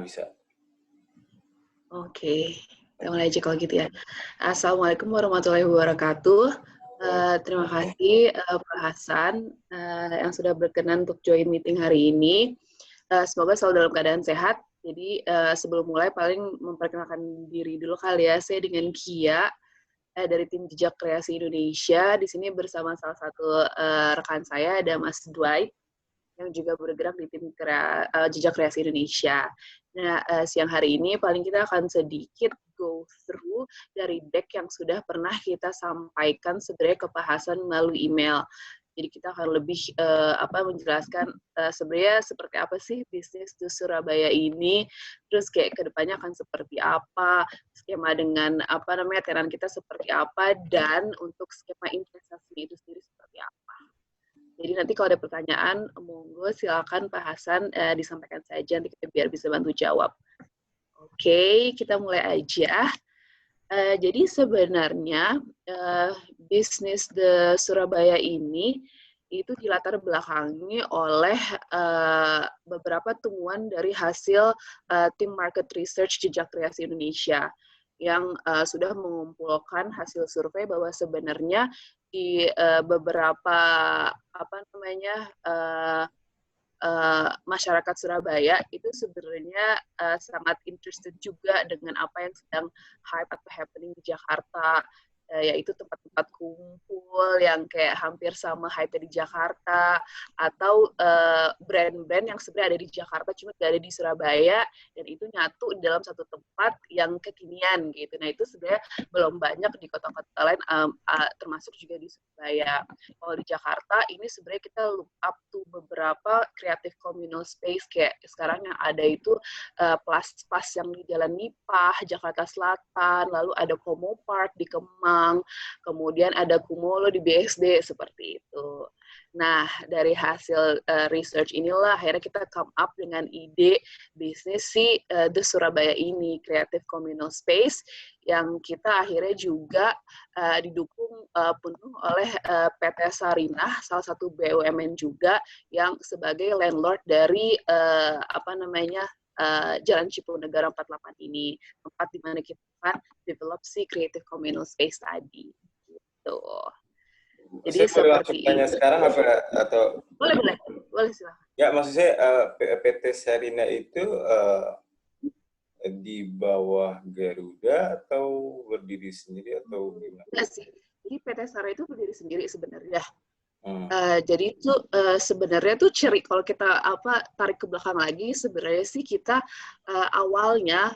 Bisa. Oke, kita mulai aja kalau gitu ya. Assalamualaikum warahmatullahi wabarakatuh. Terima kasih Pak Hasan yang sudah berkenan untuk join meeting hari ini. Semoga selalu dalam keadaan sehat. Jadi sebelum mulai paling memperkenalkan diri dulu kali ya. Saya dengan Kia dari tim Jejak Kreasi Indonesia. Di sini bersama salah satu rekan saya ada Mas Dwight yang juga bergerak di tim Jejak Kreasi Indonesia. Nah, siang hari ini paling kita akan sedikit go through dari deck yang sudah pernah kita sampaikan sebenarnya ke Pak Hasan melalui email. Jadi kita akan lebih menjelaskan sebenarnya seperti apa sih bisnis di Surabaya ini, terus kayak kedepannya akan seperti apa, skema dengan tenan kita seperti apa, dan untuk skema investasi itu sendiri seperti apa. Jadi nanti kalau ada pertanyaan, monggo silakan Pak Hasan disampaikan saja, nanti kita biar bisa bantu jawab. Oke, kita mulai aja. Jadi sebenarnya bisnis The Surabaya ini itu dilatar belakangi oleh beberapa temuan dari hasil tim market research Jejak Kreasi Indonesia yang sudah mengumpulkan hasil survei bahwa sebenarnya di beberapa masyarakat Surabaya itu sebenarnya sangat interested juga dengan apa yang sedang hype atau happening di Jakarta, yaitu tempat-tempat kumpul yang kayak hampir sama hype di Jakarta, atau brand-brand yang sebenarnya ada di Jakarta cuma tidak ada di Surabaya, dan itu nyatu di dalam satu tempat yang kekinian gitu. Nah itu sebenarnya belum banyak di kota-kota lain, termasuk juga di Surabaya. Kalau di Jakarta ini sebenarnya kita look up to beberapa creative communal space kayak sekarang yang ada itu Plus yang di Jalan Nipah, Jakarta Selatan, lalu ada Komo Park di Kemang, kemudian ada Kumolo di BSD, seperti itu. Nah, dari hasil research inilah akhirnya kita come up dengan ide bisnis si The Surabaya ini, Creative Communal Space, yang kita akhirnya juga didukung penuh oleh PT Sarinah, salah satu BUMN juga yang sebagai landlord dari Jalan Cipunegara 48 ini, tempat di mana kita akan develop si creative communal space tadi. Gitu. Jadi Saya boleh langsung seperti tanya itu. sekarang apa atau? Boleh silakan. Ya, maksud saya PT Sarina itu di bawah Garuda atau berdiri sendiri atau gimana? Enggak sih. Jadi PT Sarina itu berdiri sendiri sebenarnya. Hmm. Jadi itu sebenarnya tuh kalau kita tarik ke belakang lagi, sebenarnya sih kita awalnya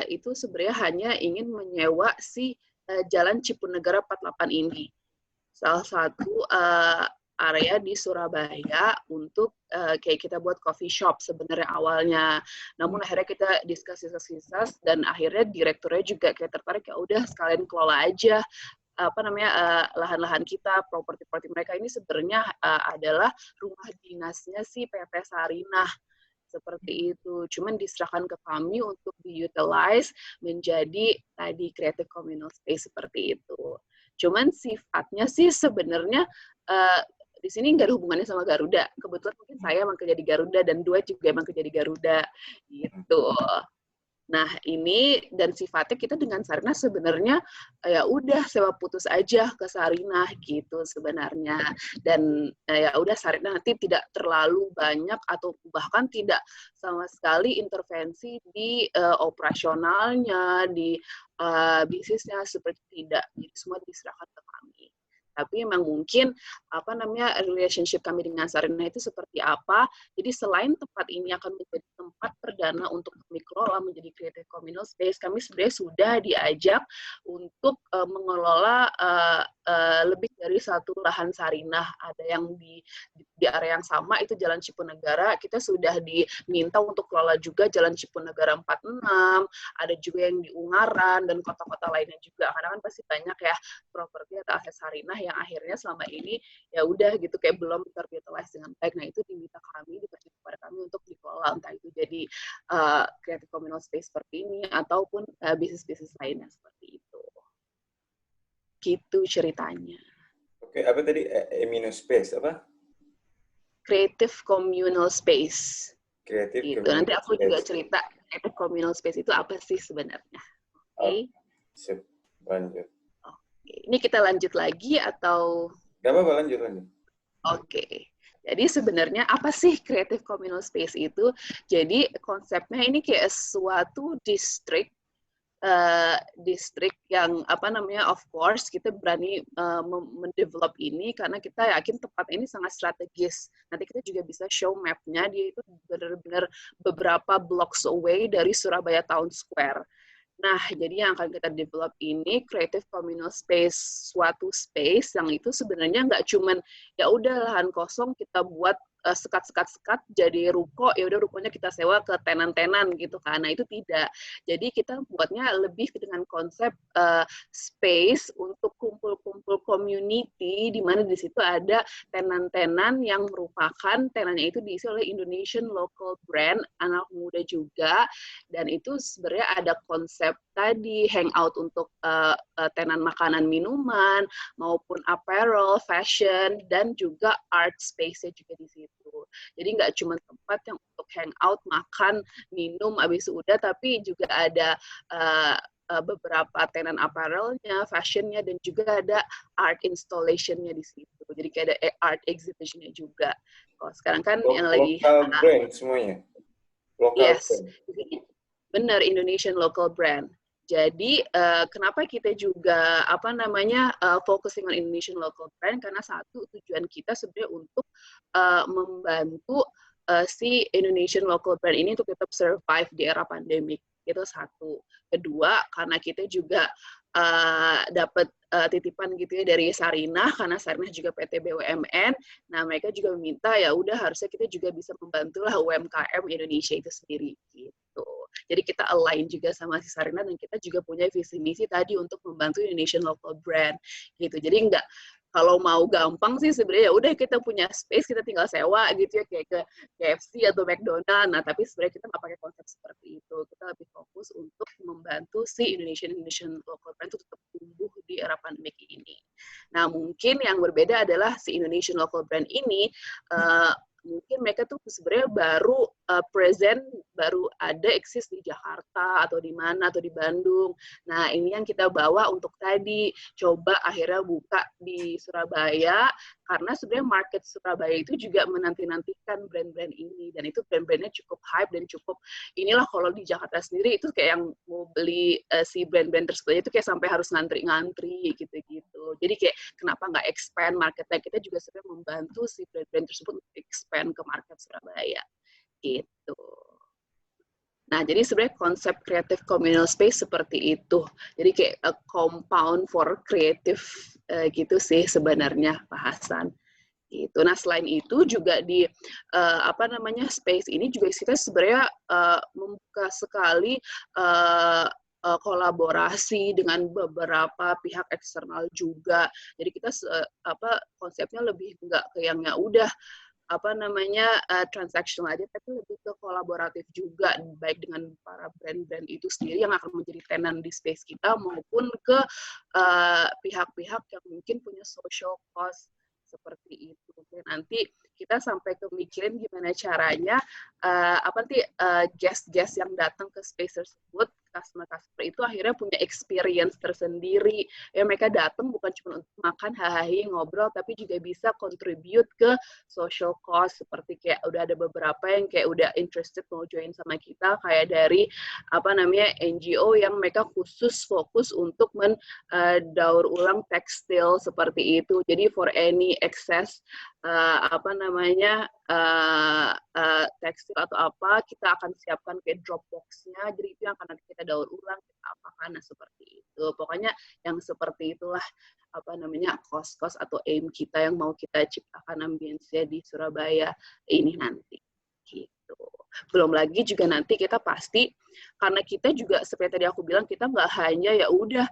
itu sebenarnya hanya ingin menyewa si Jalan Cipunegara 48 ini, salah satu area di Surabaya untuk kayak kita buat coffee shop sebenarnya awalnya. Namun akhirnya kita diskus dan akhirnya direkturnya juga kayak tertarik, ya udah sekalian kelola aja lahan-lahan kita, properti-properti mereka ini sebenarnya adalah rumah dinasnya si PT Sarinah, seperti itu. Cuman diserahkan ke kami untuk di-utilize menjadi tadi creative communal space seperti itu. Cuman sifatnya sih sebenarnya di sini nggak ada hubungannya sama Garuda. Kebetulan mungkin saya emang kerja di Garuda dan Dua juga emang kerja di Garuda gitu. Nah, ini dan sifatnya kita dengan Sarinah sebenarnya ya udah sewa putus aja ke Sarinah gitu sebenarnya. Dan ya udah Sarinah nanti tidak terlalu banyak atau bahkan tidak sama sekali intervensi di operasionalnya, di bisnisnya, seperti tidak. Jadi semua diserahkan ke kami. Tapi memang mungkin relationship kami dengan Sarinah itu seperti apa. Jadi selain tempat ini akan menjadi tempat perdana untuk kami kelola menjadi creative communal space, kami sebenarnya sudah diajak untuk mengelola lebih dari satu lahan Sarinah. Ada yang di area yang sama, itu Jalan Cipunegara, kita sudah diminta untuk kelola juga Jalan Cipunegara 46, ada juga yang di Ungaran dan kota-kota lainnya juga. Karena kan pasti banyak ya properti atau aset Sarinah yang akhirnya selama ini ya udah gitu kayak belum terutilize dengan baik. Nah itu diminta kepada kami untuk dikelola, entah itu jadi creative communal space seperti ini ataupun bisnis-bisnis lainnya seperti itu. Gitu ceritanya. Oke, apa tadi? Emino Space apa? Creative communal space. Creative Gitu. Nanti communal aku juga space. cerita creative communal space itu apa sih sebenarnya. Oke. Sip, lanjut. Oke. Ini kita lanjut lagi atau Gak apa-apa, lanjut. Oke. Jadi sebenarnya apa sih creative communal space itu? Jadi konsepnya ini kayak suatu distrik yang apa namanya, of course kita berani mendevelop ini karena kita yakin tempat ini sangat strategis. Nanti kita juga bisa show map-nya, dia itu benar-benar beberapa blocks away dari Surabaya Town Square. Nah, jadi yang akan kita develop ini creative communal space, suatu space yang itu sebenarnya nggak cuman ya udah lahan kosong kita buat sekat-sekat jadi ruko, ya udah rukonya kita sewa ke tenan-tenan gitu kan. Nah, itu tidak. Jadi kita buatnya lebih dengan konsep space untuk kumpul-kumpul community di mana di situ ada tenan-tenan yang merupakan tenannya itu diisi oleh Indonesian local brand, anak muda juga, dan itu sebenarnya ada konsep tadi hangout untuk tenan makanan minuman maupun apparel, fashion, dan juga art space-nya juga di situ. Jadi nggak cuma tempat yang untuk hangout, makan, minum, habis itu udah, tapi juga ada beberapa tenan apparel-nya, fashion-nya, dan juga ada art installation-nya di situ. Jadi kayak ada art exhibition-nya juga. Kalau sekarang kan yang lagi Local brand semuanya. Local yes, brand. benar, Indonesian local brand. Jadi kenapa kita juga apa namanya focusing on Indonesian local brand, karena satu tujuan kita sebenarnya untuk membantu si Indonesian local brand ini untuk tetap survive di era pandemik. Itu satu. Kedua, karena kita juga dapat titipan gitu ya dari Sarinah, karena Sarinah juga PT BUMN. Nah, mereka juga meminta ya udah harusnya kita juga bisa membantulah UMKM Indonesia itu sendiri gitu. Jadi kita align juga sama si Sarinah dan kita juga punya visi misi tadi untuk membantu Indonesian local brand gitu. Jadi enggak, kalau mau gampang sih sebenarnya ya udah kita punya space, kita tinggal sewa gitu ya kayak ke KFC atau McDonald. Nah, tapi sebenarnya kita nggak pakai konsep seperti itu. Kita lebih fokus untuk membantu si Indonesian local brand itu tetap tumbuh di era pandemik ini. Nah, mungkin yang berbeda adalah si Indonesian local brand ini mungkin mereka tuh sebenarnya baru present, baru ada eksis di Jakarta atau di mana atau di Bandung. Nah, ini yang kita bawa untuk tadi coba akhirnya buka di Surabaya, karena sebenarnya market Surabaya itu juga menanti-nantikan brand-brand ini, dan itu brand-brandnya cukup hype dan cukup inilah. Kalau di Jakarta sendiri itu kayak yang mau beli si brand-brand tersebut itu kayak sampai harus ngantri-ngantri gitu-gitu. Jadi kayak kenapa nggak expand marketnya, kita juga sebenarnya membantu si brand-brand tersebut untuk expand ke market Surabaya gitu. Nah, jadi sebenarnya konsep creative communal space seperti itu. Jadi kayak a compound for creative gitu sih sebenarnya Pak Hasan. Gitu. Nah, selain itu juga di apa namanya space ini juga kita sebenarnya membuka sekali kolaborasi dengan beberapa pihak eksternal juga. Jadi kita apa konsepnya lebih enggak ke yang ya udah apa namanya transactional aja, tapi lebih ke kolaboratif juga, baik dengan para brand-brand itu sendiri yang akan menjadi tenan di space kita maupun ke pihak-pihak yang mungkin punya social cost seperti itu. Nanti kita sampai kemikirin gimana caranya apa nanti guest-guest yang datang ke space tersebut, customer-customer itu akhirnya punya experience tersendiri. Ya mereka datang bukan cuma untuk makan, hahaha, ngobrol, tapi juga bisa contribute ke social cause, seperti kayak udah ada beberapa yang kayak udah interested mau join sama kita, kayak dari apa namanya NGO yang mereka khusus fokus untuk mendaur ulang tekstil seperti itu. Jadi for any excess apa namanya tekstil atau apa, kita akan siapkan kayak drop box-nya, jadi itu yang akan nanti kita daur ulang, kita apakan, nah seperti itu. Pokoknya yang seperti itulah apa namanya kos-kos atau aim kita yang mau kita ciptakan ambience-nya di Surabaya ini nanti gitu. Belum lagi juga nanti kita pasti, karena kita juga seperti tadi aku bilang, kita nggak hanya ya udah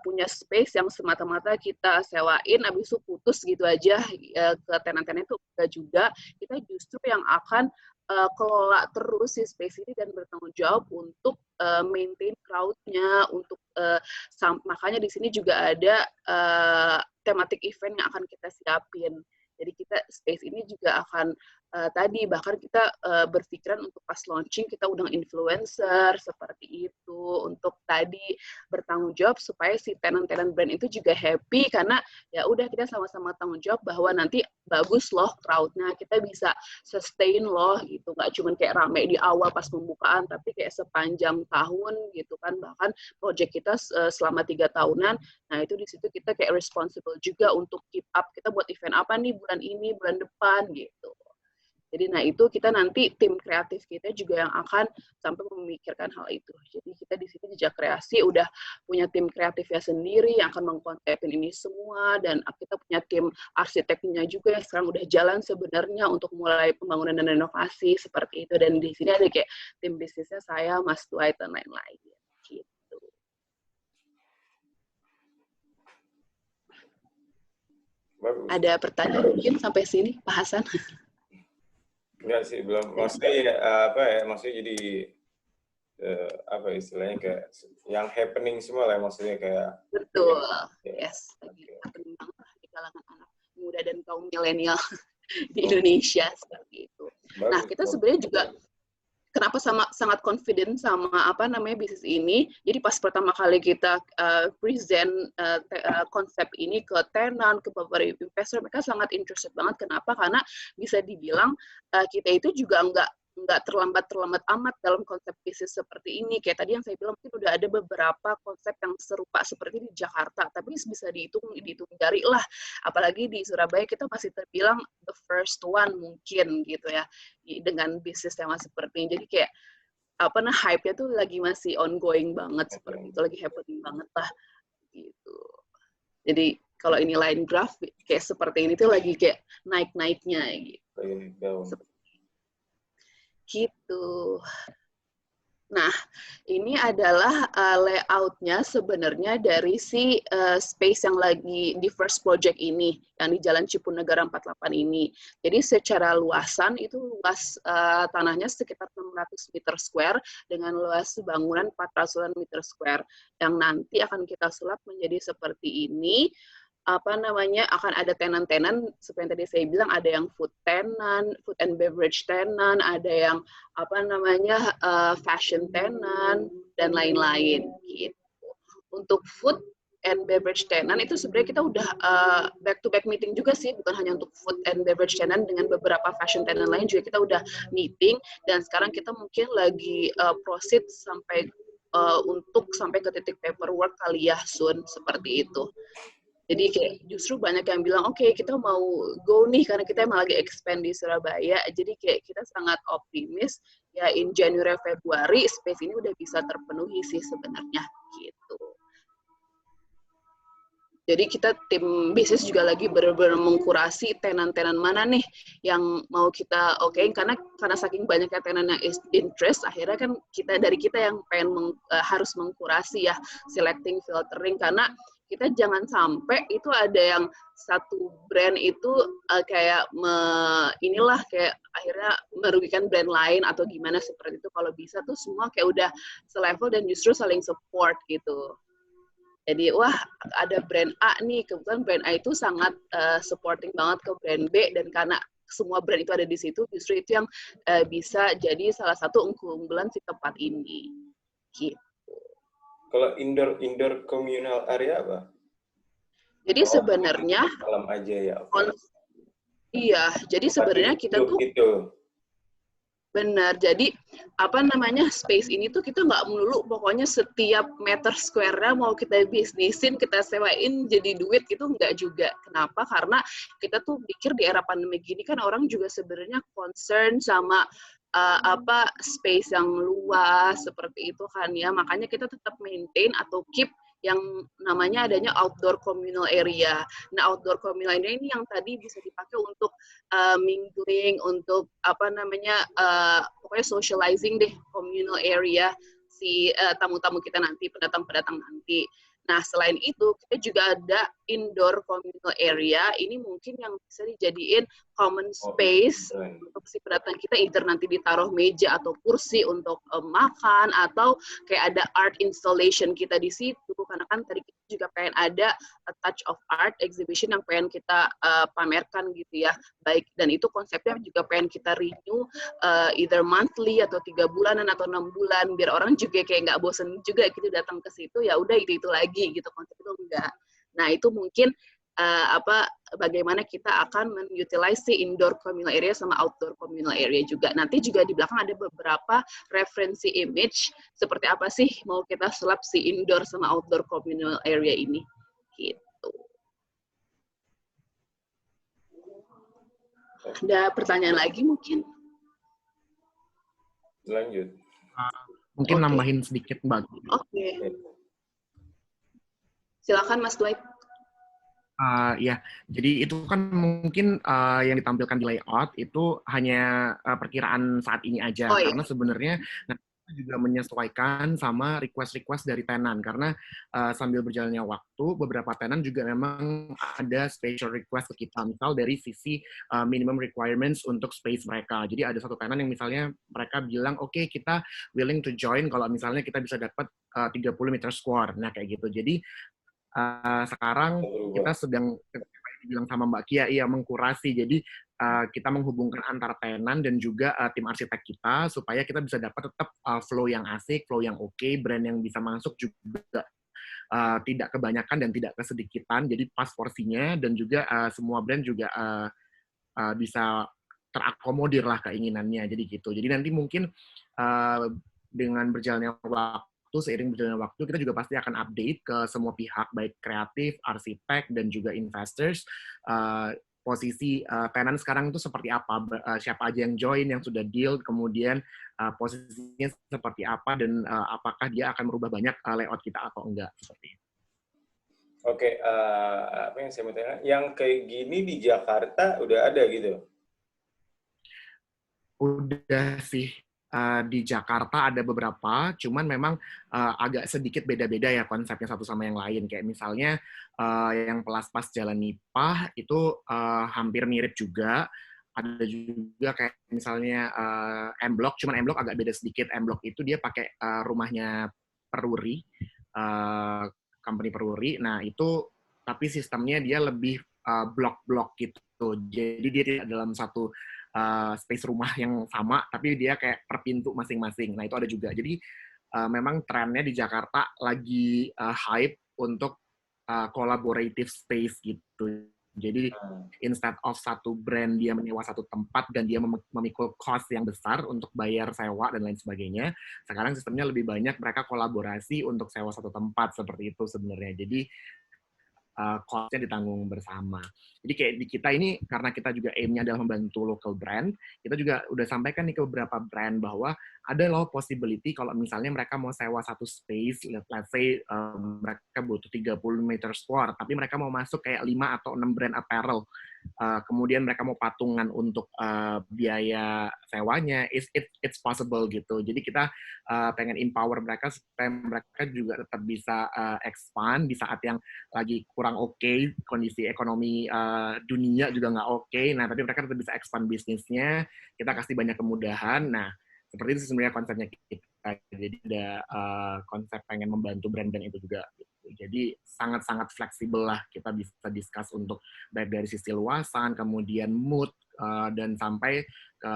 punya space yang semata-mata kita sewain habis itu putus gitu aja ke tenan-tenan, itu enggak juga. Kita justru yang akan kelola terus si space ini dan bertanggung jawab untuk maintain crowd-nya, untuk makanya di sini juga ada thematic event yang akan kita siapin. Jadi kita space ini juga akan tadi bahkan kita berpikiran untuk pas launching kita undang influencer seperti itu untuk tadi bertanggung jawab supaya si tenant-tenant brand itu juga happy karena ya udah kita sama-sama tanggung jawab bahwa nanti bagus loh crowd-nya, kita bisa sustain loh gitu, nggak cuma kayak rame di awal pas pembukaan tapi kayak sepanjang tahun gitu kan, bahkan project kita selama 3 tahunan. Nah itu di situ kita kayak responsible juga untuk keep up, kita buat event apa nih bulan ini, bulan depan gitu. Jadi nah itu kita nanti tim kreatif kita juga yang akan sampai memikirkan hal itu. Jadi kita di sini Jejak Kreasi udah punya tim kreatifnya sendiri yang akan mengkonsepin ini semua, dan kita punya tim arsiteknya juga yang sekarang udah jalan sebenarnya untuk mulai pembangunan dan renovasi seperti itu. Dan di sini ada kayak tim bisnisnya saya, Mas Dwight dan lain-lain. Gitu. Bagus. Ada pertanyaan mungkin sampai sini, Pak Hasan? Enggak sih, belum. Maksudnya ya, apa ya, maksudnya jadi apa istilahnya kayak yang happening semua lah, maksudnya kayak. Betul, Ya. yes. Lagi happening banget lah di kalangan anak muda dan kaum milenial di Indonesia seperti itu. Bagus, Nah, kita sebenarnya juga kenapa sangat confident sama apa namanya bisnis ini. Jadi pas pertama kali kita present konsep ini ke tenant, ke beberapa investor, mereka sangat interested banget. Kenapa? Karena bisa dibilang kita itu juga nggak terlambat amat dalam konsep bisnis seperti ini. Kayak tadi yang saya bilang mungkin udah ada beberapa konsep yang serupa seperti di Jakarta, tapi bisa dihitung jari lah. Apalagi di Surabaya kita masih terbilang the first one mungkin gitu ya dengan bisnis tema seperti ini. Jadi kayak apa nah hype-nya tuh lagi masih ongoing banget seperti itu, lagi happening banget lah gitu. Jadi kalau ini line graph kayak seperti ini tuh lagi kayak naik-naiknya gitu. Gitu. Nah, ini adalah layout-nya sebenarnya dari si space yang lagi di first project ini, yang di Jalan Cipunegara 48 ini. Jadi secara luasan itu luas tanahnya sekitar 600 meter square dengan luas bangunan 400 meter square, yang nanti akan kita sulap menjadi seperti ini. Apa namanya, akan ada tenant-tenant seperti yang tadi saya bilang, ada yang food tenant, food and beverage tenant, ada yang apa namanya fashion tenant dan lain-lain gitu. Untuk food and beverage tenant itu sebenarnya kita udah back to back meeting juga sih, bukan hanya untuk food and beverage tenant, dengan beberapa fashion tenant lain juga kita udah meeting, dan sekarang kita mungkin lagi proceed sampai untuk sampai ke titik paperwork kali ya soon seperti itu. Jadi kayak justru banyak yang bilang, oke, kita mau go nih karena kita emang lagi expand di Surabaya. Jadi kayak kita sangat optimis ya in January Februari space ini udah bisa terpenuhi sih sebenarnya gitu. Jadi kita tim bisnis juga lagi benar-benar mengkurasi tenan-tenan mana nih yang mau kita okein, karena saking banyaknya tenan yang interest, akhirnya kan kita yang pengen harus mengkurasi ya, selecting, filtering, karena kita jangan sampai itu ada yang satu brand itu kayak inilah kayak akhirnya merugikan brand lain atau gimana seperti itu. Kalau bisa tuh semua kayak udah selevel dan justru saling support gitu. Jadi wah ada brand A nih, kebetulan brand A itu sangat supporting banget ke brand B, dan karena semua brand itu ada di situ, justru itu yang bisa jadi salah satu unggulan si tempat ini. Gitu. Kalau indoor communal area apa? Jadi sebenarnya malam aja ya. Iya, jadi sebenarnya kita tuh benar. Jadi apa namanya space ini tuh kita nggak melulu pokoknya setiap meter square-nya mau kita bisnisin, kita sewain jadi duit gitu, nggak juga. Kenapa? Karena kita tuh pikir di era pandemi gini kan orang juga sebenarnya concern sama apa space yang luas seperti itu kan ya. Makanya kita tetap maintain atau keep yang namanya adanya outdoor communal area. Nah, outdoor communal area ini yang tadi bisa dipakai untuk mingling, untuk apa namanya pokoknya socializing deh, communal area si tamu-tamu kita nanti, pendatang-pendatang nanti. Nah, selain itu, kita juga ada indoor communal area. Ini mungkin yang bisa dijadiin common space untuk si pendatang kita, either nanti ditaruh meja atau kursi untuk makan, atau kayak ada art installation kita di situ, karena kan tadi kita juga pengen ada a touch of art exhibition yang pengen kita pamerkan gitu ya, baik, dan itu konsepnya juga pengen kita renew either monthly atau 3 bulanan atau 6 bulan, biar orang juga kayak nggak bosen juga gitu datang ke situ, ya udah itu lagi gitu, konsep itu enggak. Nah itu mungkin bagaimana kita akan men-utilize si indoor communal area sama outdoor communal area juga. Nanti juga di belakang ada beberapa referensi image seperti apa sih mau kita sulap si indoor sama outdoor communal area ini. Gitu. Ada pertanyaan lagi mungkin? Lanjut. Mungkin nambahin sedikit, Mbak. Oke. Silakan Mas Dwight. Ya, jadi itu kan mungkin yang ditampilkan di layout itu hanya perkiraan saat ini aja, karena sebenarnya kita juga menyesuaikan sama request-request dari tenan, karena sambil berjalannya waktu, beberapa tenan juga memang ada special request ke kita, misal dari sisi minimum requirements untuk space mereka. Jadi ada satu tenan yang misalnya mereka bilang, oke, kita willing to join kalau misalnya kita bisa dapat 30 meter square, nah kayak gitu. Jadi sekarang kita sedang bilang sama Mbak Kia, mengkurasi. Jadi kita menghubungkan antara tenan dan juga tim arsitek kita supaya kita bisa dapat tetap flow yang asik, flow yang oke, brand yang bisa masuk juga tidak kebanyakan dan tidak kesedikitan. Jadi pas porsinya, dan juga semua brand juga bisa terakomodir lah keinginannya. Jadi gitu. Jadi nanti mungkin dengan berjalannya seiring berjalannya waktu, kita juga pasti akan update ke semua pihak, baik kreatif, arsitek, dan juga investors, posisi tenan sekarang itu seperti apa, siapa aja yang join, yang sudah deal, kemudian posisinya seperti apa, dan apakah dia akan merubah banyak layout kita atau enggak, seperti itu. Oke, apa yang saya mau tanya, yang kayak gini di Jakarta udah ada gitu? Udah sih. Di Jakarta ada beberapa, cuman memang agak sedikit beda-beda ya konsepnya satu sama yang lain. Kayak misalnya yang Pelaspas Jalan Nipah itu hampir mirip juga. Ada juga kayak misalnya M-Block, cuman M-Block agak beda sedikit. M-Block itu dia pakai rumahnya Peruri, company Peruri. Nah itu, tapi sistemnya dia lebih blok-blok gitu. Jadi dia tidak dalam satu space rumah yang sama, tapi dia kayak per pintu masing-masing. Nah, itu ada juga. Jadi, memang trennya di Jakarta lagi hype untuk collaborative space gitu. Jadi, instead of satu brand dia menyewa satu tempat dan dia memikul cost yang besar untuk bayar sewa dan lain sebagainya, sekarang sistemnya lebih banyak mereka kolaborasi untuk sewa satu tempat, seperti itu sebenarnya. Jadi, cost-nya ditanggung bersama. Jadi kayak di kita ini, karena kita juga aim-nya adalah membantu local brand, kita juga udah sampaikan nih ke beberapa brand bahwa ada loh possibility kalau misalnya mereka mau sewa satu space, let's say mereka butuh 30 meter square, tapi mereka mau masuk kayak 5 atau 6 brand apparel. Kemudian mereka mau patungan untuk biaya sewanya, it's possible gitu. Jadi kita pengen empower mereka supaya mereka juga tetap bisa expand di saat yang lagi kurang oke, kondisi ekonomi dunia juga nggak oke. Nah, tapi mereka tetap bisa expand bisnisnya, kita kasih banyak kemudahan. Nah, seperti itu sebenarnya konsepnya kita. Jadi ada konsep pengen membantu brand-brand itu juga. Jadi sangat-sangat fleksibel lah, kita bisa discuss untuk baik dari sisi luasan, kemudian mood, dan sampai ke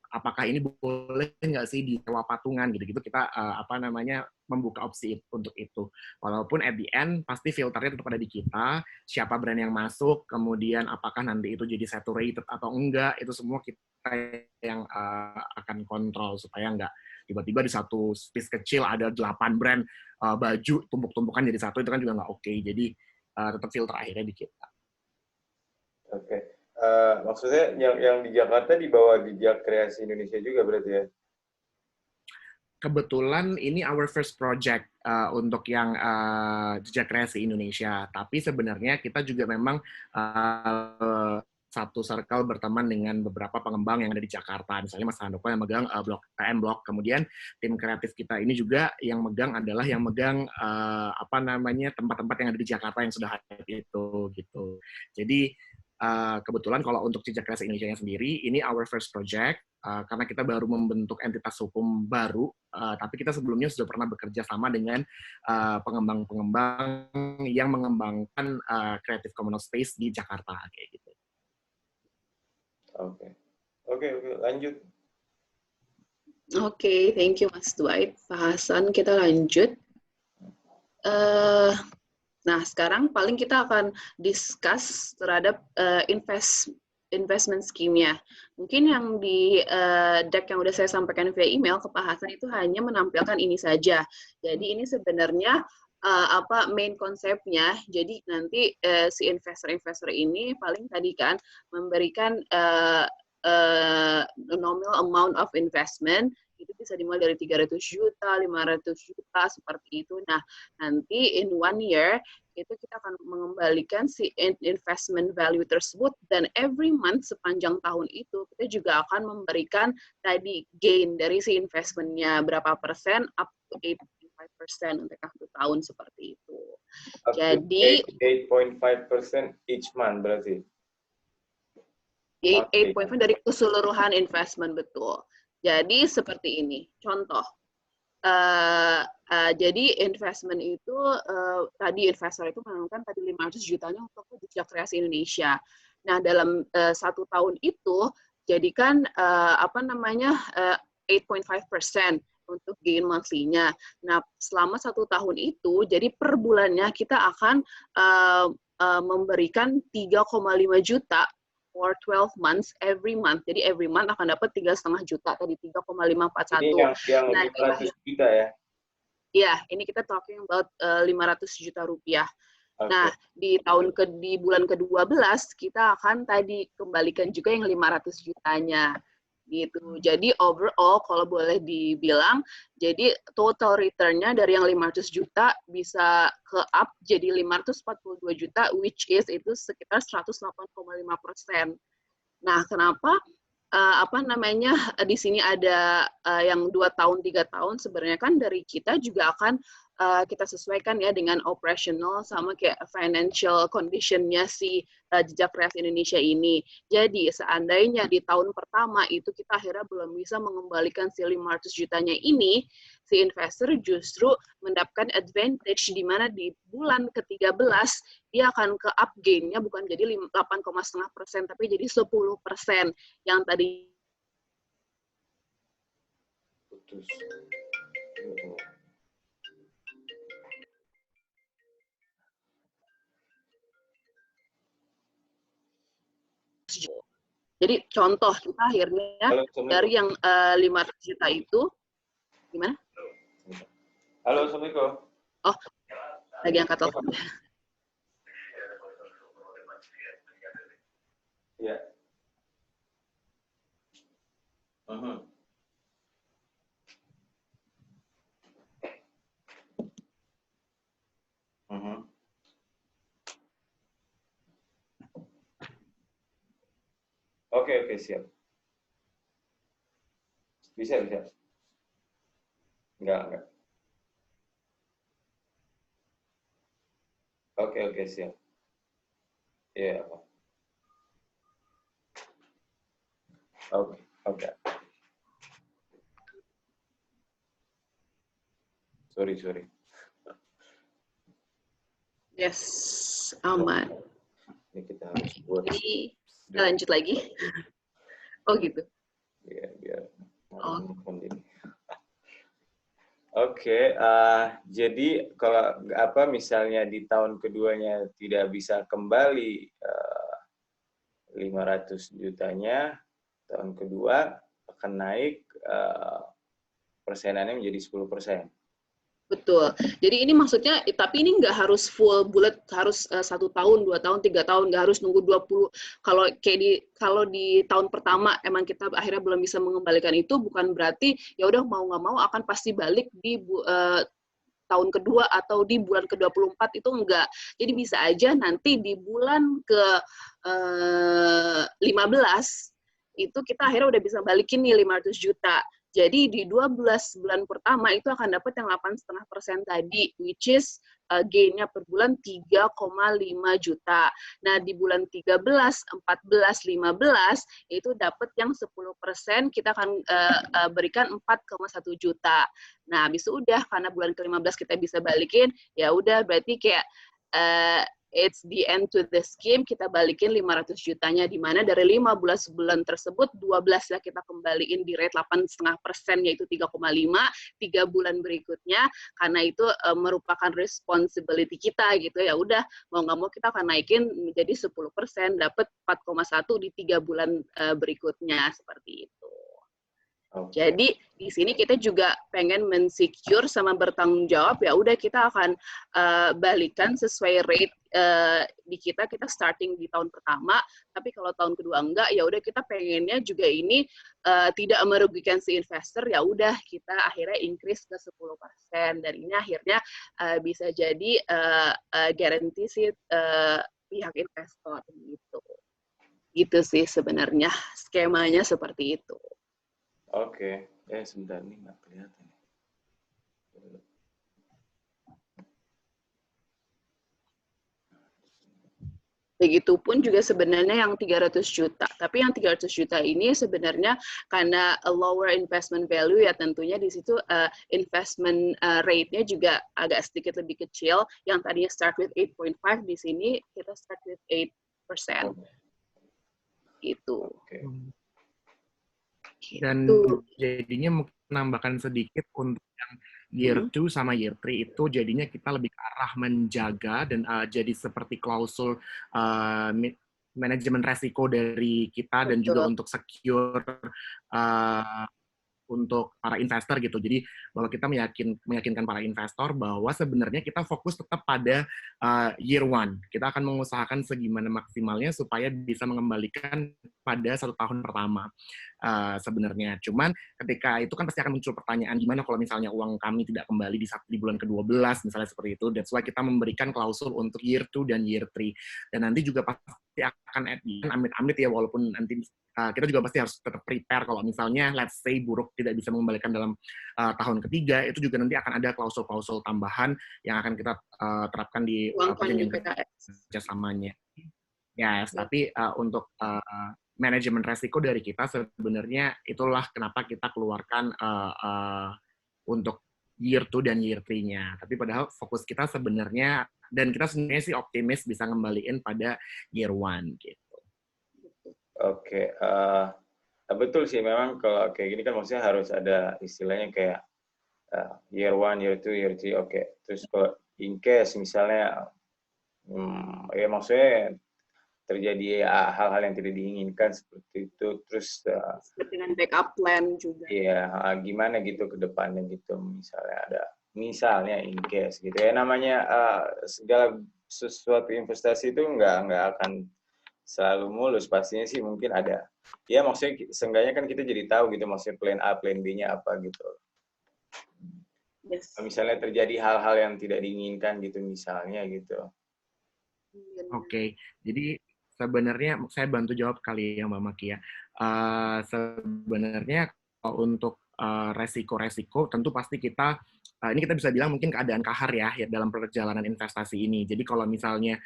apakah ini boleh nggak sih disewa patungan gitu-gitu, kita membuka opsi untuk itu. Walaupun at the end pasti filternya tetap ada di kita, siapa brand yang masuk, kemudian apakah nanti itu jadi saturated atau enggak, itu semua kita yang akan kontrol supaya nggak tiba-tiba di satu space kecil ada 8 brand baju tumpuk-tumpukan jadi satu, itu kan juga nggak oke. Jadi tetap filter akhirnya di kita. Oke. Maksudnya yang di Jakarta di bawah Jejak Kreasi Indonesia juga berarti ya? Kebetulan ini our first project untuk yang Jejak Kreasi Indonesia. Tapi sebenarnya kita juga memang satu circle berteman dengan beberapa pengembang yang ada di Jakarta. Misalnya Mas Handoko yang megang Blok. Kemudian tim kreatif kita ini juga yang megang adalah yang megang tempat-tempat yang ada di Jakarta yang sudah hype itu gitu. Jadi kebetulan kalau untuk Jejak Kreasi Indonesia sendiri, ini our first project, karena kita baru membentuk entitas hukum baru, tapi kita sebelumnya sudah pernah bekerja sama dengan pengembang-pengembang yang mengembangkan Creative Commons Space di Jakarta, kayak gitu. Oke, lanjut. Oke, thank you Mas Dwight. Pak Hasan, kita lanjut. Nah, sekarang paling kita akan discuss terhadap investment scheme-nya. Mungkin yang di deck yang udah saya sampaikan via email ke Pak Hasan itu hanya menampilkan ini saja. Jadi ini sebenarnya main konsepnya. Jadi nanti si investor-investor ini paling tadi kan memberikan nominal amount of investment itu bisa dimulai dari 300 juta, 500 juta, seperti itu. Nah, nanti in 1 year, itu kita akan mengembalikan si investment value tersebut, dan every month sepanjang tahun itu, kita juga akan memberikan tadi gain dari si investment-nya, berapa persen, up to 8.5% untuk 1 tahun, seperti itu. Jadi, 8.5% each month berarti? 8.5 dari keseluruhan investment, betul. Jadi seperti ini, contoh. Jadi investment itu, tadi investor itu menanamkan tadi 500 jutanya untuk Jejak Kreasi Indonesia. Nah, dalam 1 tahun itu, jadikan 8.5% untuk gain monthly-nya. Nah, selama 1 tahun itu, jadi per bulannya kita akan memberikan 3,5 juta for 12 months, every month. Jadi every month akan dapat 3,5 juta, tadi 3,541. Ini yang nah, 500 juta ya? Iya, ini kita talking about 500 juta rupiah. Okay. Nah, di bulan ke-12, kita akan tadi kembalikan juga yang 500 jutanya. Gitu. Jadi overall kalau boleh dibilang, jadi total return-nya dari yang 500 juta bisa ke up jadi 542 juta, which is itu sekitar 108,5%. Nah, kenapa di sini ada yang 2 tahun, 3 tahun, sebenarnya kan dari kita juga akan kita sesuaikan ya dengan operational sama kayak financial condition-nya si Jejak Kreasi Indonesia ini. Jadi seandainya di tahun pertama itu kita akhirnya belum bisa mengembalikan si 500 jutanya ini, si investor justru mendapatkan advantage di mana di bulan ke-13 dia akan ke up gain-nya bukan jadi 8,5% tapi jadi 10% yang tadi putus. Jadi contoh kita akhirnya dari yang 500 juta itu gimana? Halo, Assalamualaikum. Oh, lagi angkat telepon. Ya. Oke, siap. Bisa. Enggak. Oke, siap. Iya, Pak. Oke. Sorry. Yes, aman. Ini kita harus buat. Jadi, kita lanjut lagi. Oh gitu. Iya, biar. Oke, jadi kalau misalnya di tahun keduanya tidak bisa kembali 500 jutanya, tahun kedua akan naik persenannya menjadi 10%. Betul. Jadi ini maksudnya, tapi ini nggak harus full bullet, harus 1 tahun, 2 tahun, 3 tahun, nggak harus nunggu 20. Kalau di tahun pertama emang kita akhirnya belum bisa mengembalikan itu, bukan berarti ya udah mau nggak mau akan pasti balik di tahun kedua atau di bulan ke-24 itu enggak. Jadi bisa aja nanti di bulan ke-15 itu kita akhirnya udah bisa balikin nih 500 juta. Jadi di 12 bulan pertama itu akan dapat yang 8,5% tadi, which is gain-nya per bulan 3,5 juta. Nah, di bulan 13, 14, 15 itu dapat yang 10%, kita akan berikan 4,1 juta. Nah, habis itu udah karena bulan ke-15 kita bisa balikin, ya udah berarti kayak it's the end to the scheme, kita balikin 500 jutanya, di mana dari 15 bulan tersebut, 12 lah kita kembaliin di rate 8,5%, yaitu 3,5, 3 bulan berikutnya, karena itu merupakan responsibility kita gitu, ya udah, mau nggak mau kita akan naikin menjadi 10%, dapat 4,1 di 3 bulan berikutnya, seperti itu. Oke. Jadi di sini kita juga pengen mensecure sama bertanggung jawab, ya udah kita akan balikan sesuai rate di kita starting di tahun pertama, tapi kalau tahun kedua enggak, ya udah kita pengennya juga ini tidak merugikan si investor, ya udah kita akhirnya increase ke 10%, dan ini akhirnya bisa jadi guarantee si pihak investor gitu. Gitu sih sebenarnya skemanya seperti itu. Oke. Sebentar nih nggak kelihatan. Begitupun juga sebenarnya yang 300 juta. Tapi yang 300 juta ini sebenarnya karena a lower investment value, ya tentunya di situ investment rate-nya juga agak sedikit lebih kecil. Yang tadinya start with 8.5, di sini kita start with 8%. Gitu. Oke. Dan jadinya mungkin menambahkan sedikit untuk yang year 2 sama year 3 itu jadinya kita lebih ke arah menjaga dan jadi seperti klausul manajemen resiko dari kita. Betul. Dan juga untuk secure untuk para investor gitu. Jadi bahwa kita meyakinkan para investor bahwa sebenarnya kita fokus tetap pada year 1. Kita akan mengusahakan segimana maksimalnya supaya bisa mengembalikan pada 1 tahun pertama sebenarnya. Cuman ketika itu kan pasti akan muncul pertanyaan, gimana kalau misalnya uang kami tidak kembali di bulan ke-12 misalnya seperti itu. That's why kita memberikan klausul untuk year 2 dan year 3. Dan nanti juga pasti akan amit-amit ya, walaupun nanti kita juga pasti harus tetap prepare kalau misalnya let's say buruk tidak bisa mengembalikan dalam tahun ketiga, itu juga nanti akan ada klausul-klausul tambahan yang akan kita terapkan di perjanjian kerjasamanya. Yes, tapi untuk manajemen resiko dari kita sebenarnya itulah kenapa kita keluarkan untuk year 2 dan year 3-nya. Tapi padahal fokus kita sebenarnya, dan kita sebenarnya sih optimis bisa ngembaliin pada year 1 gitu. Oke, betul sih, memang kalau kayak gini kan maksudnya harus ada istilahnya kayak year 1, year 2, year 3, oke. Terus kalau in case misalnya, ya maksudnya terjadi hal-hal yang tidak diinginkan seperti itu, terus dengan backup plan juga. Iya, gimana gitu ke depannya gitu, misalnya in case gitu ya, namanya segala sesuatu investasi itu nggak akan selalu mulus, pastinya sih mungkin ada. Ya maksudnya seenggaknya kan kita jadi tahu gitu, maksudnya plan A, plan B-nya apa gitu. Yes. Misalnya terjadi hal-hal yang tidak diinginkan gitu misalnya gitu. Oke, jadi sebenarnya saya bantu jawab kali ya Mbak Maki ya. Sebenarnya untuk resiko-resiko tentu pasti kita ini kita bisa bilang mungkin keadaan kahar ya dalam perjalanan investasi ini. Jadi kalau misalnya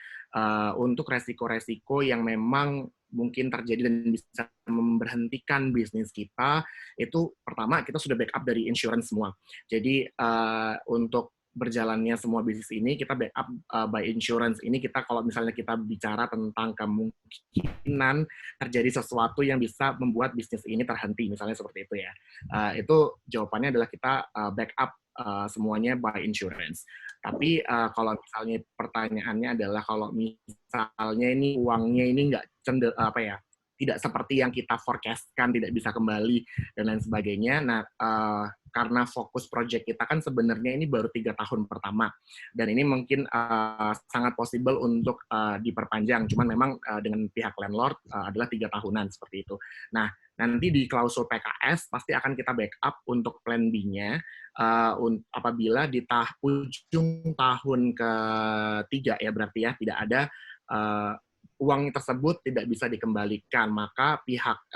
untuk resiko-resiko yang memang mungkin terjadi dan bisa memberhentikan bisnis kita, itu pertama kita sudah backup dari insurance semua. Jadi untuk berjalannya semua bisnis ini kita backup by insurance. Ini kita kalau misalnya kita bicara tentang kemungkinan terjadi sesuatu yang bisa membuat bisnis ini terhenti, misalnya seperti itu ya. Itu jawabannya adalah kita backup semuanya by insurance. Tapi kalau misalnya pertanyaannya adalah kalau misalnya ini uangnya ini nggak tidak seperti yang kita forecastkan, tidak bisa kembali dan lain sebagainya. Nah, karena fokus project kita kan sebenarnya ini baru 3 tahun pertama, dan ini mungkin sangat possible untuk diperpanjang. Cuman memang dengan pihak landlord adalah 3 tahunan seperti itu. Nah, nanti di klausul PKS pasti akan kita backup untuk plan B-nya apabila di ujung tahun ketiga ya berarti ya tidak ada uang tersebut tidak bisa dikembalikan, maka pihak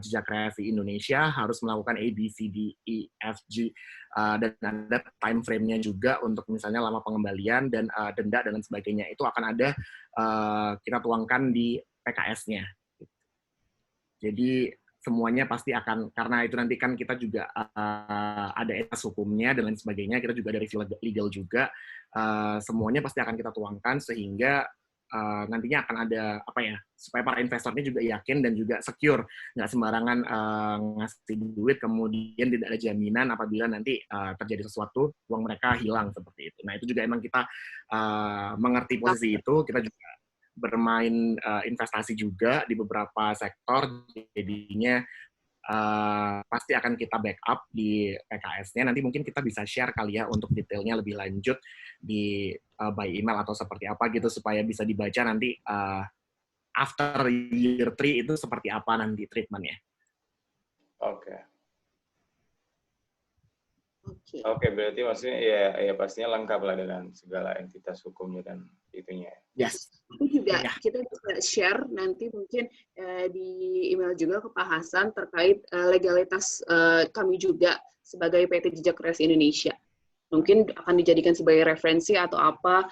Jejak Kreasi Indonesia harus melakukan A, B, C, D, E, F, G, dan ada time frame-nya juga untuk misalnya lama pengembalian dan denda dan lain sebagainya. Itu akan ada kita tuangkan di PKS-nya. Jadi semuanya pasti akan, karena itu nanti kan kita juga ada etos hukumnya dan lain sebagainya, kita juga dari legal juga, semuanya pasti akan kita tuangkan sehingga nantinya akan ada apa ya, supaya para investornya juga yakin dan juga secure, nggak sembarangan ngasih duit kemudian tidak ada jaminan apabila nanti terjadi sesuatu uang mereka hilang seperti itu. Nah itu juga emang kita mengerti posisi itu, kita juga bermain investasi juga di beberapa sektor, jadinya pasti akan kita backup di PKS-nya. Nanti mungkin kita bisa share kali ya untuk detailnya lebih lanjut di by email atau seperti apa gitu, supaya bisa dibaca nanti after year 3 itu seperti apa nanti treatment-nya. Oke, berarti maksudnya ya pastinya lengkap lah dengan segala entitas hukumnya dan itunya. Yes. Itu juga kita bisa share nanti mungkin di email juga ke Pak Hasan terkait legalitas kami juga sebagai PT Jejak Kreasi Indonesia. Mungkin akan dijadikan sebagai referensi atau apa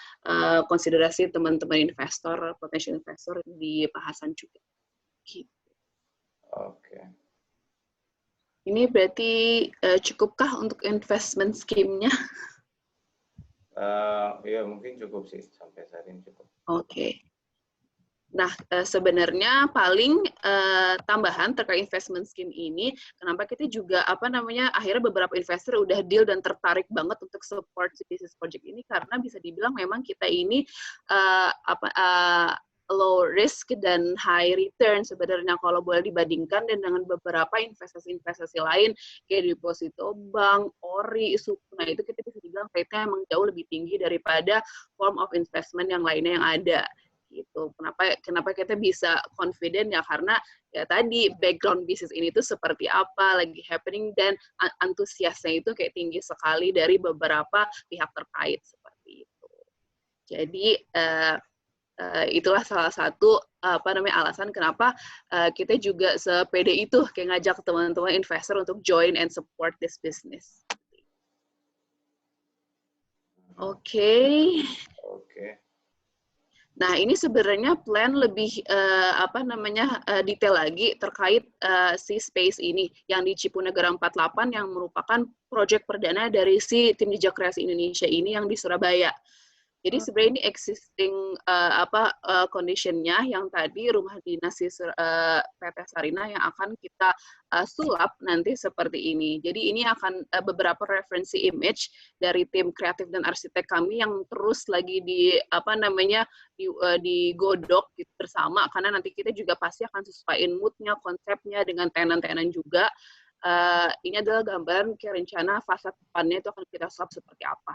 konsiderasi teman-teman investor, potential investor di Pak Hasan juga. Gitu. Oke. Ini berarti cukupkah untuk investment scheme-nya? Ya mungkin cukup sih, sampai saat ini cukup. Oke. Nah, sebenarnya paling tambahan terkait investment scheme ini, kenapa kita juga akhirnya beberapa investor udah deal dan tertarik banget untuk support business project ini, karena bisa dibilang memang kita ini low risk dan high return sebenarnya kalau boleh dibandingkan dengan beberapa investasi-investasi lain kayak deposito bank, ori, suku. Nah itu kita bisa dibilang rate-nya emang jauh lebih tinggi daripada form of investment yang lainnya yang ada. Gitu. Kenapa kita bisa confident ya, karena ya tadi background bisnis ini tuh seperti apa lagi happening, dan antusiasnya itu kayak tinggi sekali dari beberapa pihak terkait seperti itu. Jadi itulah salah satu alasan kenapa kita juga sepede itu kayak ngajak teman-teman investor untuk join and support this business. Oke. Nah, ini sebenarnya plan lebih detail lagi terkait si space ini yang di Cipunegara 48 yang merupakan proyek perdana dari si tim Jejak Kreasi Indonesia ini yang di Surabaya. Jadi sebenarnya ini existing condition-nya yang tadi rumah dinas PT Sarinah yang akan kita sulap nanti seperti ini. Jadi ini akan beberapa referensi image dari tim kreatif dan arsitek kami yang terus lagi digodok gitu bersama, karena nanti kita juga pasti akan sesuaiin mood-nya, konsepnya dengan tenan-tenan juga. Ini adalah gambaran rencana fasad depannya itu akan kita sulap seperti apa.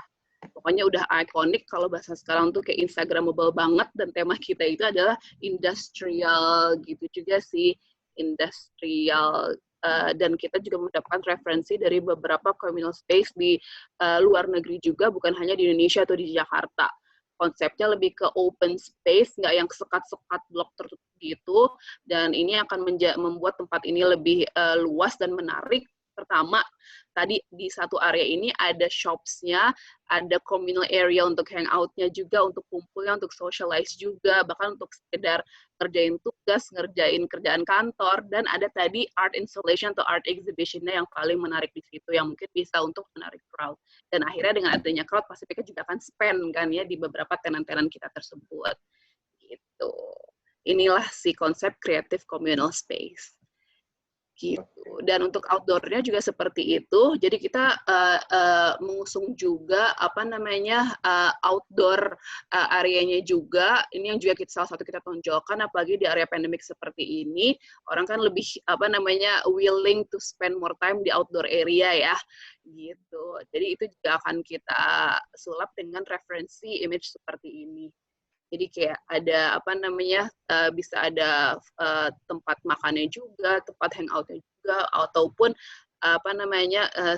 Pokoknya udah ikonik, kalau bahasa sekarang tuh kayak Instagramable banget, dan tema kita itu adalah industrial gitu juga sih, industrial, dan kita juga mendapatkan referensi dari beberapa communal space di luar negeri juga, bukan hanya di Indonesia atau di Jakarta. Konsepnya lebih ke open space, nggak yang sekat-sekat blok tertutup gitu, dan ini akan membuat tempat ini lebih luas dan menarik. Pertama, tadi di satu area ini ada shops-nya, ada communal area untuk hangout-nya juga, untuk kumpulnya, untuk socialize juga, bahkan untuk sekedar ngerjain tugas, ngerjain kerjaan kantor, dan ada tadi art installation atau art exhibition-nya yang paling menarik di situ, yang mungkin bisa untuk menarik crowd. Dan akhirnya dengan adanya crowd, pasti mereka juga akan spend kan ya di beberapa tenan-tenan kita tersebut. Gitu. Inilah si konsep creative communal space. Gitu. Dan untuk outdoor-nya juga seperti itu. Jadi kita mengusung juga outdoor areanya juga. Ini yang juga salah satu kita tonjolkan, apalagi di area pandemik seperti ini, orang kan lebih willing to spend more time di outdoor area ya. Gitu. Jadi itu juga akan kita sulap dengan referensi image seperti ini. Jadi kayak ada bisa ada tempat makannya juga, tempat hangoutnya juga, ataupun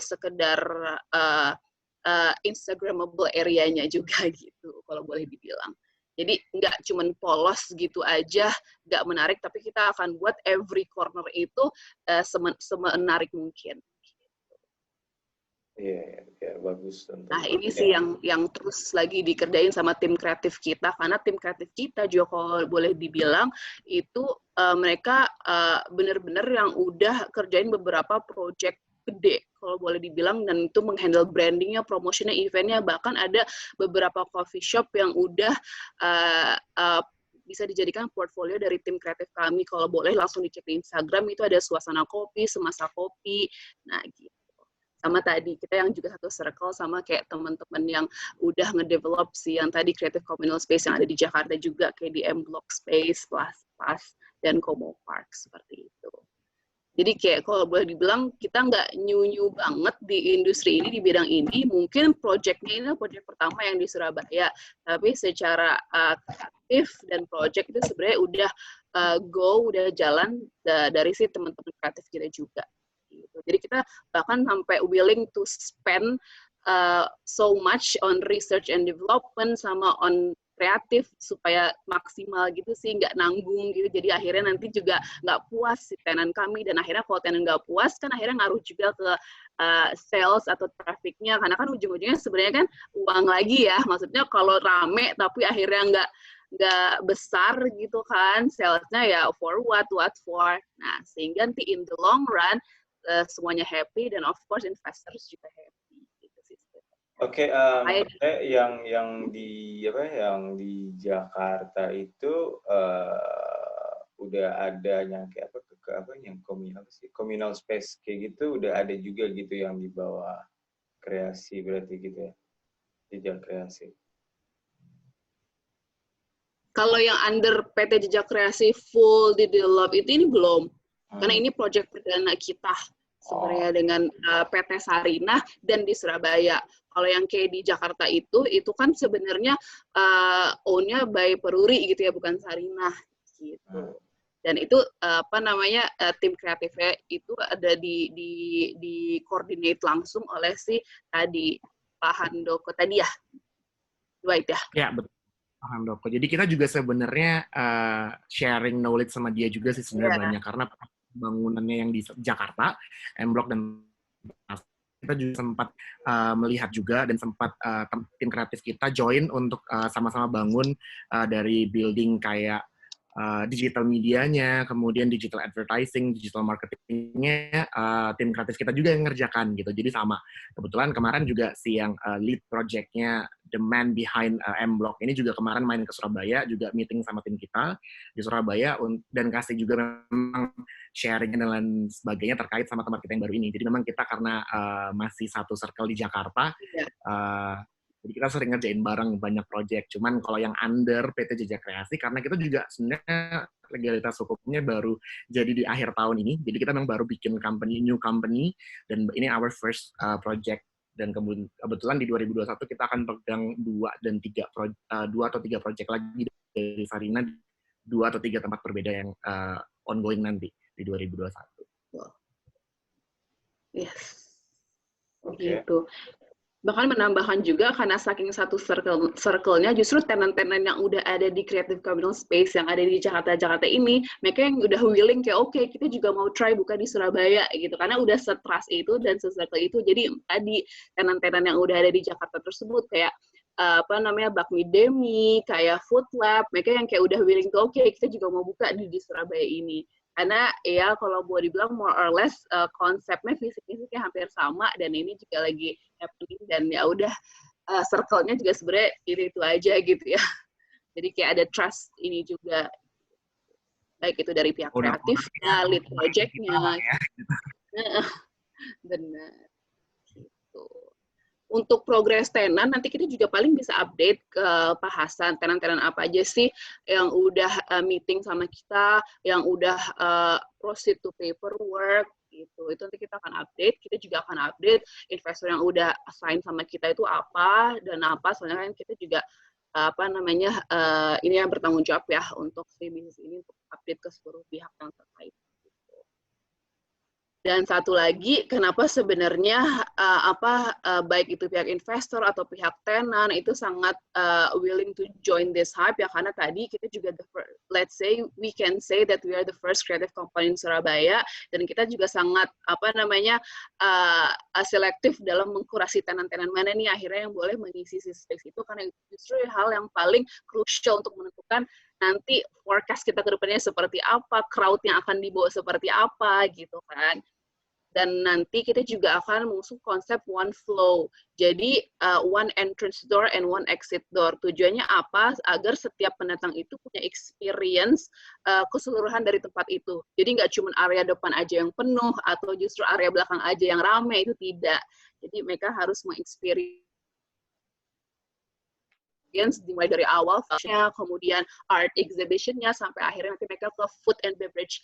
sekedar Instagramable area-nya juga gitu, kalau boleh dibilang. Jadi nggak cuman polos gitu aja, nggak menarik, tapi kita akan buat every corner itu semenarik mungkin. Iya, ya, bagus Nah, tentu. ini sih yang terus lagi dikerjain sama tim kreatif kita, karena tim kreatif kita juga kalau boleh dibilang itu mereka benar-benar yang udah kerjain beberapa project gede, kalau boleh dibilang, dan itu menghandle brandingnya, promotionnya, eventnya, bahkan ada beberapa coffee shop yang udah bisa dijadikan portfolio dari tim kreatif kami. Kalau boleh langsung dicek di Instagram, itu ada Suasana Kopi, Semasa Kopi, nah gitu. Sama tadi kita yang juga satu circle sama kayak teman-teman yang udah ngedevelop sih yang tadi creative communal space yang ada di Jakarta juga kayak di M Block Space, Plus dan Como Park seperti itu. Jadi kayak kalau boleh dibilang kita nggak new banget di industri ini, di bidang ini. Mungkin project-nya ini project pertama yang di Surabaya, tapi secara kreatif dan project itu sebenarnya udah udah jalan dari si teman-teman kreatif kita juga. Jadi kita bahkan sampai willing to spend so much on research and development sama on kreatif supaya maksimal gitu sih, nggak nanggung gitu. Jadi akhirnya nanti juga nggak puas si tenan kami, dan akhirnya kalau tenan nggak puas kan akhirnya ngaruh juga ke sales atau trafficnya, karena kan ujung-ujungnya sebenarnya kan uang lagi ya. Maksudnya kalau rame tapi akhirnya nggak besar gitu kan, salesnya ya for what for. Nah sehingga nanti in the long run semuanya happy, dan of course investors juga happy gitu sih. Oke, yang di Jakarta itu udah ada yang kayak yang communal space kayak gitu, udah ada juga gitu yang di bawah kreasi berarti gitu ya, Jejak Kreasi. Kalau yang under PT Jejak Kreasi full di develop ini belum. Karena ini proyek perdana kita sebenarnya dengan PT Sarinah dan di Surabaya. Kalau yang kayak di Jakarta itu kan sebenarnya own-nya by Peruri gitu ya, bukan Sarinah gitu. Dan itu tim kreatifnya itu ada di coordinate langsung oleh si tadi Pak Handoko tadi ya. Right ya? Ya, betul. Handoko. Jadi kita juga sebenarnya sharing knowledge sama dia juga sih sebenarnya banyak, karena bangunannya yang di Jakarta, M Block dan kita juga sempat melihat juga dan sempat tim kreatif kita join untuk sama-sama bangun dari building kayak digital medianya, kemudian digital advertising, digital marketingnya, tim kreatif kita juga yang ngerjakan gitu. Jadi sama. Kebetulan kemarin juga si yang lead project-nya, the man behind M Block ini juga kemarin main ke Surabaya, juga meeting sama tim kita di Surabaya, dan kasih juga memang sharing dan lain sebagainya terkait sama tempat kita yang baru ini. Jadi memang kita karena masih satu circle di Jakarta, jadi kita sering ngerjain bareng banyak project. Cuman kalau yang under PT Jejak Kreasi, karena kita juga sebenarnya legalitas hukumnya baru jadi di akhir tahun ini. Jadi kita memang baru bikin new company, dan ini our first project. Dan kebetulan di 2021 kita akan pegang 2 atau 3 project lagi dari Sarinah, 2 atau 3 tempat berbeda yang ongoing nanti di 2021. Yes. Gitu. Bahkan menambahkan juga karena saking satu circle-nya, justru tenan-tenan yang udah ada di Creative Communal Space yang ada di Jakarta ini, mereka yang udah willing kayak oke, kita juga mau try buka di Surabaya gitu, karena udah setrust itu dan se-circle itu. Jadi tadi tenan-tenan yang udah ada di Jakarta tersebut kayak Bakmi Demi, kayak Food Lab, mereka yang kayak udah willing tuh oke, kita juga mau buka di Surabaya ini. Karena ya kalau boleh dibilang more or less konsepnya fisik-fisiknya hampir sama, dan ini juga lagi happening, dan ya udah circle-nya juga sebenarnya itu aja gitu ya. Jadi kayak ada trust ini juga, baik itu dari pihak kreatifnya, lead project-nya. Benar. Gitu. Untuk progres tenan, nanti kita juga paling bisa update ke Pak Hasan, tenan-tenan apa aja sih yang udah meeting sama kita, yang udah proceed to paperwork, gitu. Itu nanti kita akan update, kita juga akan update investor yang udah assign sama kita itu apa, dan apa, soalnya kan kita juga ini yang bertanggung jawab ya, untuk si bisnis ini, untuk update ke seluruh pihak yang terkait. Dan satu lagi, kenapa sebenarnya baik itu pihak investor atau pihak tenan itu sangat willing to join this hype ya, karena tadi kita juga let's say we can say that we are the first creative company in Surabaya, dan kita juga sangat selektif dalam mengkurasi tenan-tenan mana nih akhirnya yang boleh mengisi si space itu, karena itu justru hal yang paling crucial untuk menentukan nanti forecast kita ke depannya seperti apa, crowd yang akan dibawa seperti apa, gitu kan. Dan nanti kita juga akan mengusung konsep one flow. Jadi, one entrance door and one exit door. Tujuannya apa? Agar setiap pendatang itu punya experience keseluruhan dari tempat itu. Jadi, nggak cuma area depan aja yang penuh, atau justru area belakang aja yang ramai, itu tidak. Jadi, mereka harus mengexperience dimulai dari awal fashionnya, kemudian art exhibition-nya, sampai akhirnya nanti mereka ke food and beverage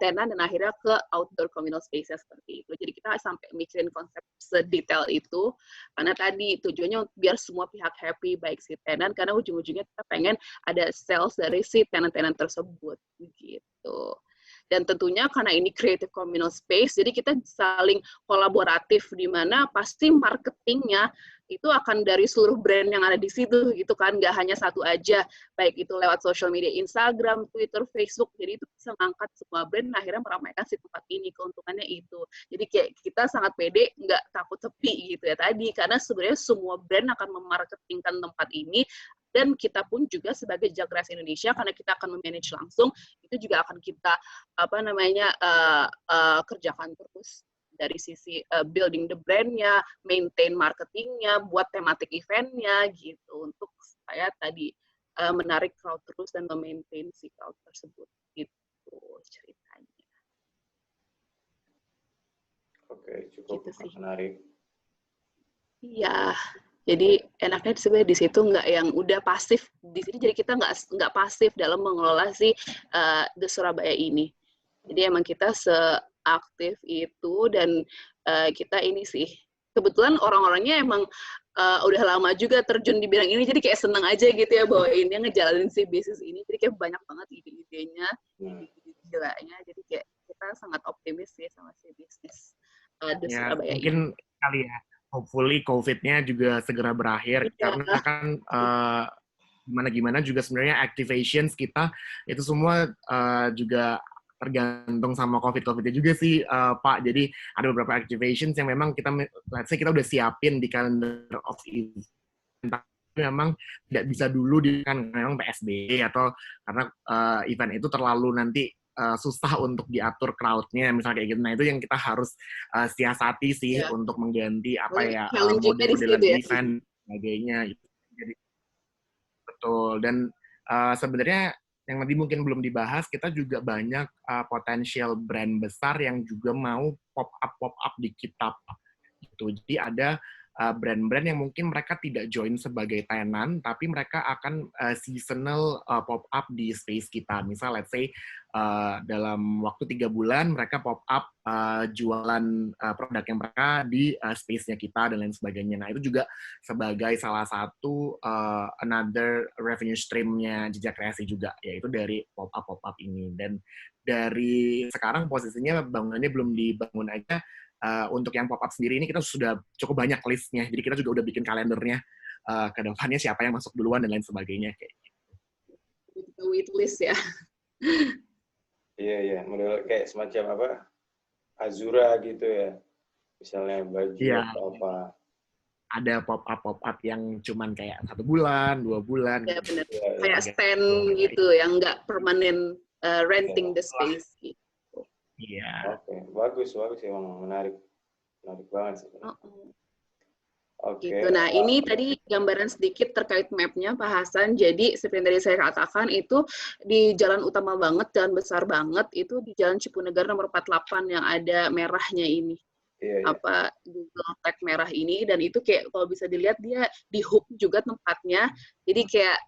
tenan, dan akhirnya ke outdoor communal spaces seperti itu. Jadi kita sampai mikirin konsep sedetail itu, karena tadi tujuannya biar semua pihak happy, baik si tenan, karena ujung-ujungnya kita pengen ada sales dari si tenan-tenan tersebut, gitu. Dan tentunya karena ini creative communal space, jadi kita saling kolaboratif, di mana pasti marketingnya itu akan dari seluruh brand yang ada di situ, gitu kan, nggak hanya satu aja, baik itu lewat social media, Instagram, Twitter, Facebook, jadi itu bisa mengangkat semua brand, akhirnya meramaikan si tempat ini, keuntungannya itu. Jadi kayak kita sangat pede, nggak takut sepi gitu ya tadi, karena sebenarnya semua brand akan memarketingkan tempat ini, dan kita pun juga sebagai Jakras Indonesia, karena kita akan memanage langsung, itu juga akan kita kerjakan terus dari sisi building the brand-nya, maintain marketing-nya, buat tematik event-nya gitu, untuk supaya tadi menarik crowd terus dan memaintain si crowd tersebut, gitu ceritanya. Oke, cukup Gitu sih. menarik. Iya, jadi enaknya sebenarnya di situ nggak yang udah pasif di sini, jadi kita nggak pasif dalam mengelola si The Surabaya ini. Jadi emang kita seaktif itu, dan kita ini sih kebetulan orang-orangnya emang udah lama juga terjun di bidang ini, jadi kayak seneng aja gitu ya bawainnya, ngejalanin si bisnis ini, jadi kayak banyak banget ide-idenya, ide-ide-nya, jadi kayak kita sangat optimis sih sama si bisnis The Surabaya mungkin ini. Kali ya, hopefully COVID-nya juga segera berakhir, karena kan gimana-gimana juga sebenarnya activations kita itu semua juga tergantung sama COVID-nya juga sih, Pak. Jadi ada beberapa activations yang memang kita, let's say kita udah siapin di calendar of event, tapi memang tidak bisa dulu kan memang PSBB, atau karena event itu terlalu nanti susah untuk diatur crowd-nya, misalnya kayak gitu. Nah, itu yang kita harus siasati sih untuk mengganti model-model event sebagainya. Jadi betul. Dan sebenarnya yang tadi mungkin belum dibahas, kita juga banyak potensial brand besar yang juga mau pop up di kita. Gitu. Jadi ada brand-brand yang mungkin mereka tidak join sebagai tenan, tapi mereka akan seasonal pop up di space kita. Misal, let's say dalam waktu 3 bulan mereka pop up jualan produk yang mereka di space-nya kita dan lain sebagainya. Nah, itu juga sebagai salah satu another revenue stream-nya Jejak Kreasi juga, yaitu dari pop up ini. Dan dari sekarang posisinya bangunannya belum dibangun aja. Untuk yang pop-up sendiri ini kita sudah cukup banyak listnya, jadi kita juga udah bikin kalendernya ke depannya siapa yang masuk duluan dan lain sebagainya kayak gitu. Wait list ya. Iya, model kayak semacam apa, Azura gitu ya, misalnya baju atau apa. Ada pop-up yang cuman kayak 1 bulan, 2 bulan. Ya benar, kayak stand gitu, yang nggak permanen renting the space gitu. Iya. Oke, bagus emang menarik banget sih. Gitu. Nah, ini tadi gambaran sedikit terkait map-nya Pak Hasan. Jadi seperti yang tadi saya katakan, itu di jalan utama banget, jalan besar banget, itu di Jalan Cipunegara nomor 48 yang ada merahnya ini. Apa Google tag merah ini, dan itu kayak kalau bisa dilihat dia di hook juga tempatnya. Jadi kayak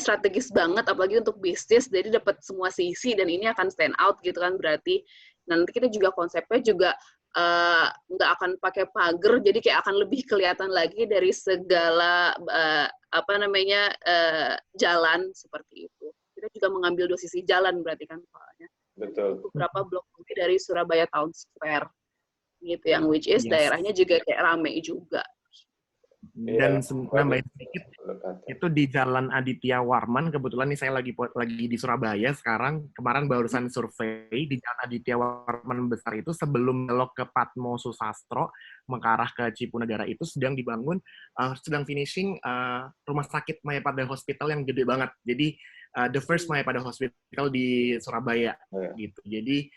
strategis banget, apalagi untuk bisnis, jadi dapat semua sisi, dan ini akan stand out gitu kan berarti. Nanti kita juga konsepnya juga nggak akan pakai pagar, jadi kayak akan lebih kelihatan lagi dari segala jalan seperti itu. Kita juga mengambil 2 sisi jalan berarti kan soalnya. Betul. beberapa blok movie dari Surabaya Town Square gitu, yang which is Yes. daerahnya juga kayak rame juga. Dan Iya, nambahin sedikit, Lokata. itu di Jalan Aditya Warman, kebetulan nih saya lagi di Surabaya sekarang, kemarin barusan survei di Jalan Aditya Warman besar itu sebelum belok ke Patmo Susastro mengarah ke Cipunagara itu sedang dibangun, sedang finishing rumah sakit Mayapada Hospital yang gede banget. Jadi the first Mayapada Hospital di Surabaya gitu. Jadi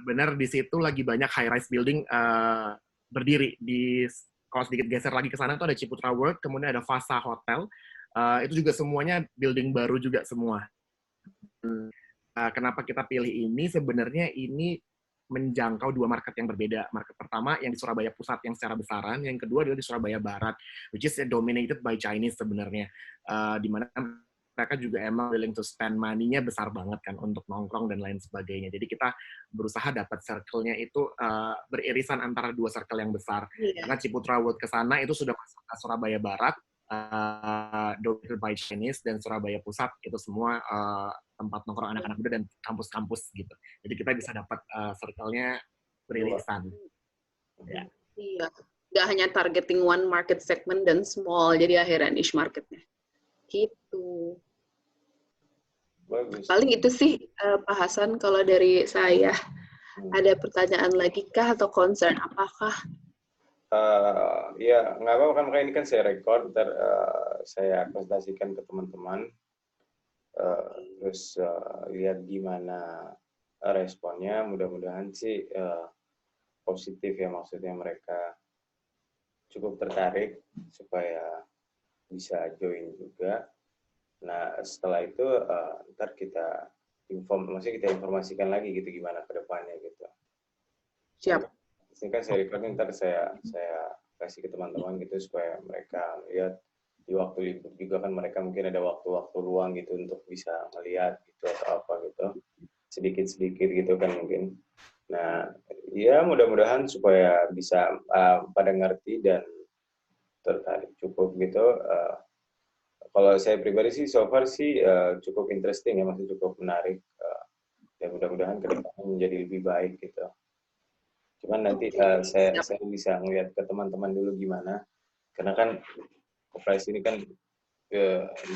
benar di situ lagi banyak high rise building berdiri. Di kalau sedikit geser lagi ke sana tuh ada Ciputra World, kemudian ada Vasa Hotel. Itu juga semuanya building baru juga semua. Kenapa kita pilih ini? Sebenarnya ini menjangkau dua market yang berbeda. Market pertama yang di Surabaya Pusat yang secara besaran, yang kedua adalah di Surabaya Barat, which is dominated by Chinese sebenarnya. Di mana mereka juga emang willing to spend money-nya besar banget kan untuk nongkrong dan lain sebagainya. Jadi kita berusaha dapat circle-nya itu beririsan antara dua circle yang besar. Karena Ciputra World ke sana itu sudah masuk ke Surabaya Barat, dominated by Chinese, dan Surabaya Pusat itu semua tempat nongkrong anak-anak muda dan kampus-kampus gitu. Jadi kita bisa dapat circle-nya beririsan. Ya. Iya. Nggak hanya targeting one market segment dan small, jadi akhirnya niche marketnya. Gitu. Bagus. Paling itu sih Pak Hasan kalau dari saya. Ada pertanyaan lagi kah atau concern apakah? Ya, nggak apa-apa kan, makanya ini kan saya record, ntar saya presentasikan ke teman-teman, terus lihat gimana responnya, mudah-mudahan sih positif ya, maksudnya mereka cukup tertarik supaya bisa join juga. Nah, setelah itu ntar kita maksudnya kita informasikan lagi gitu gimana ke depannya gitu. Siap. Ini kan saya record, ntar saya kasih ke teman-teman gitu supaya mereka lihat di waktu libur juga kan, mereka mungkin ada waktu-waktu luang gitu untuk bisa melihat gitu atau apa gitu, sedikit-sedikit gitu kan mungkin. Nah, ya mudah-mudahan supaya bisa pada ngerti dan tertarik cukup gitu. Kalau saya pribadi sih so far sih cukup interesting ya, masih cukup menarik, dan mudah-mudahan ke depannya menjadi lebih baik gitu. Cuman nanti saya bisa ngeliat ke teman-teman dulu gimana, karena kan Koprais ini kan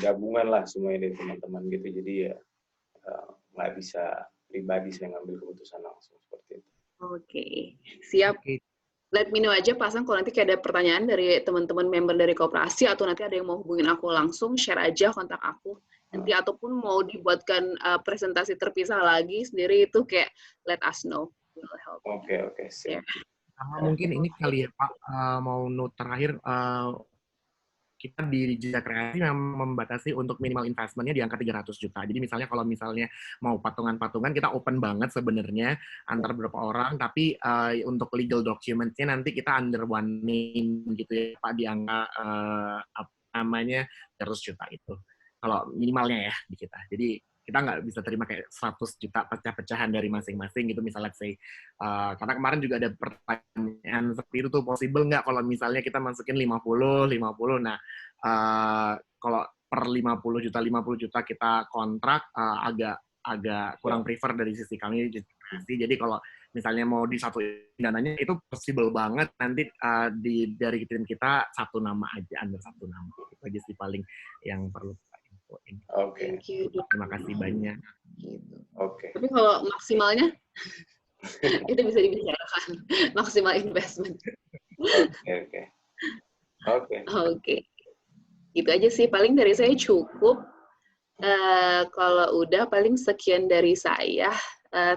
gabungan lah semuanya dari teman-teman gitu, jadi ya nggak bisa pribadi saya ngambil keputusan langsung seperti itu. Oke, siap. Let me know aja pasang kalau nanti kayak ada pertanyaan dari teman-teman member dari koperasi atau nanti ada yang mau hubungin aku langsung, share aja kontak aku. Nanti ataupun mau dibuatkan presentasi terpisah lagi sendiri itu kayak let us know. Oke, siap. Mungkin ini kali ya Pak, mau note terakhir, kita di Jejak Kreasi memang membatasi untuk minimal investment-nya di angka 300 juta. Jadi misalnya kalau misalnya mau patungan-patungan, kita open banget sebenarnya antar beberapa orang, tapi untuk legal document-nya nanti kita under one name gitu ya Pak, di angka apa namanya 300 juta itu. Kalau minimalnya ya di kita. Jadi kita nggak bisa terima kayak 100 juta pecah-pecahan dari masing-masing gitu misalnya say. Karena kemarin juga ada pertanyaan seperti itu tuh, possible nggak kalau misalnya kita masukin 50. Nah, kalau per 50 juta kita kontrak, agak kurang prefer dari sisi kami. Jadi kalau misalnya mau disatuin dananya itu possible banget, nanti dari tim kita satu nama aja, under satu nama. Itu aja sih paling yang perlu kita infoin. Oke. Terima kasih banyak. Oke. Tapi kalau maksimalnya itu bisa dibicarakan, maksimal investment. Oke. Gitu aja sih, paling dari saya cukup. Kalau udah paling sekian dari saya.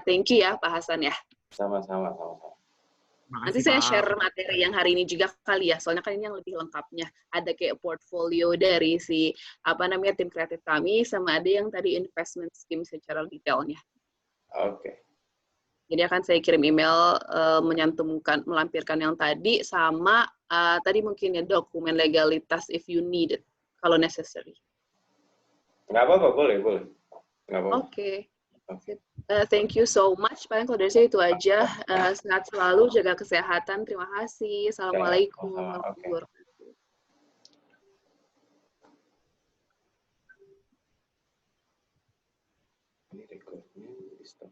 Thank you ya Pak Hasan ya. Sama-sama. Nanti saya share materi yang hari ini juga kali ya, soalnya kan ini yang lebih lengkapnya. Ada kayak portfolio dari si tim kreatif kami, sama ada yang tadi investment scheme secara detailnya. Oke. Jadi akan saya kirim email melampirkan yang tadi, sama tadi mungkin ya dokumen legalitas if you need it, kalau necessary. Nggak apa-apa, boleh. Oke. Thank you so much. Paling kalau dari saya itu aja. Sehat selalu, jaga kesehatan. Terima kasih. Assalamualaikum warahmatullahi wabarakatuh. Ini recordnya di stop.